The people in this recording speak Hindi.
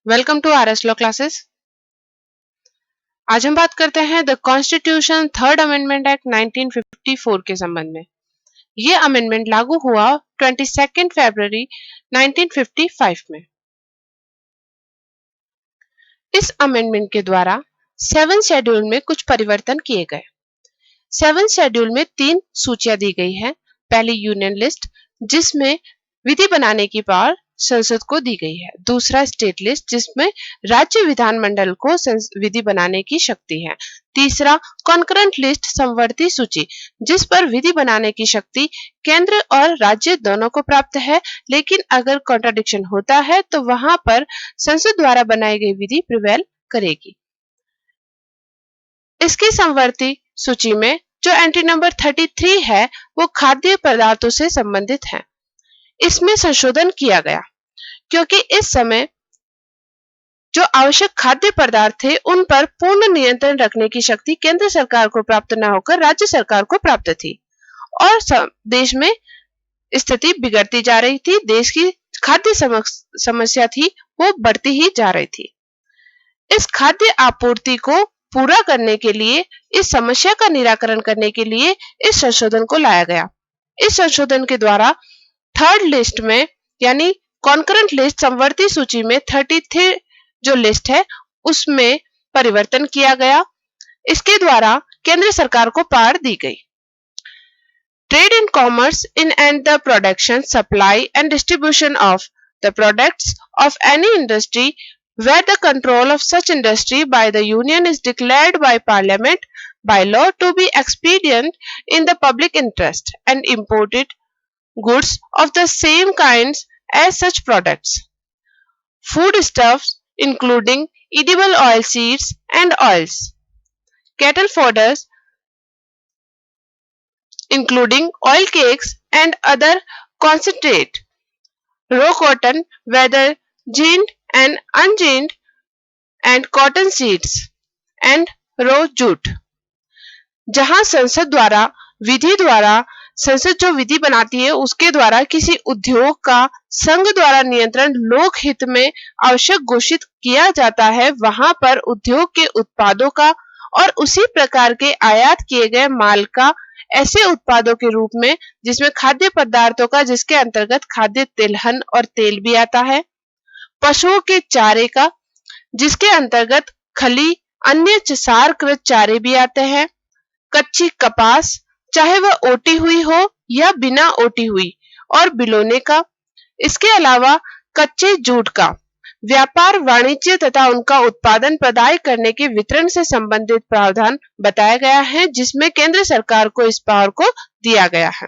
Welcome to RS law classes. आज हम बात करते हैं the constitution third amendment act 1954 के संबंध में। ये अमेंडमेंट लागू हुआ 22 फरवरी 1955 में। इस अमेंडमेंट के द्वारा 7 शेड्यूल में कुछ परिवर्तन किए गए। 7 शेड्यूल में 3 सूचियां दी गई है। पहली यूनियन लिस्ट जिसमें विधि बनाने की पावर संसद को दी गई है। दूसरा स्टेट लिस्ट जिसमें राज्य विधानमंडल को विधि बनाने की शक्ति है। तीसरा कॉन्करेंट लिस्ट समवर्ती सूची जिस पर विधि बनाने की शक्ति केंद्र और राज्य दोनों को प्राप्त है, लेकिन अगर कॉन्ट्राडिक्शन होता है तो वहां पर संसद द्वारा बनाई गई विधि प्रिवेल करेगी। इसकी समवर्ती सूची में जो एंट्री नंबर 33 है वो खाद्य पदार्थों से संबंधित है। इसमें संशोधन किया गया क्योंकि इस समय जो आवश्यक खाद्य पदार्थ थे उन पर पूर्ण नियंत्रण रखने की शक्ति केंद्र सरकार को प्राप्त न होकर राज्य सरकार को प्राप्त थी और देश में स्थिति बिगड़ती जा रही थी। देश की खाद्य समस्या थी वो बढ़ती ही जा रही थी। इस खाद्य आपूर्ति को पूरा करने के लिए, इस समस्या का निराकरण करने के लिए इस संशोधन को लाया गया। इस संशोधन के द्वारा थर्ड लिस्ट में यानी कॉन्करेंट लिस्ट समवर्ती सूची में 33 जो लिस्ट है उसमें परिवर्तन किया गया। इसके द्वारा केंद्र सरकार को पावर दी गई। Trade and commerce in and the production, supply and distribution of the products of any industry where the control of such industry by the union is declared by parliament by law to be expedient in the public interest and imported goods of the same kinds as such products, foodstuffs including edible oil seeds and oils, cattle fodders including oil cakes and other concentrate, raw cotton whether ginned and unginned and cotton seeds and raw jute। जहां संसद द्वारा विधि द्वारा संसद जो विधि बनाती है उसके द्वारा किसी उद्योग का संघ द्वारा नियंत्रण लोक हित में आवश्यक घोषित किया जाता है, वहां पर उद्योग के उत्पादों का और उसी प्रकार के आयात किए गए माल का ऐसे उत्पादों के रूप में जिसमें खाद्य पदार्थों का, जिसके अंतर्गत खाद्य तिलहन और तेल भी आता है, पशुओं के चारे का जिसके अंतर्गत खली अन्य सारकृत चारे भी आते हैं, कच्ची कपास चाहे वह ओटी हुई हो या बिना ओटी हुई और बिलोने का, इसके अलावा कच्चे जूट का व्यापार वाणिज्य तथा उनका उत्पादन प्रदाय करने के वितरण से संबंधित प्रावधान बताया गया है, जिसमें केंद्र सरकार को इस पावर को दिया गया है।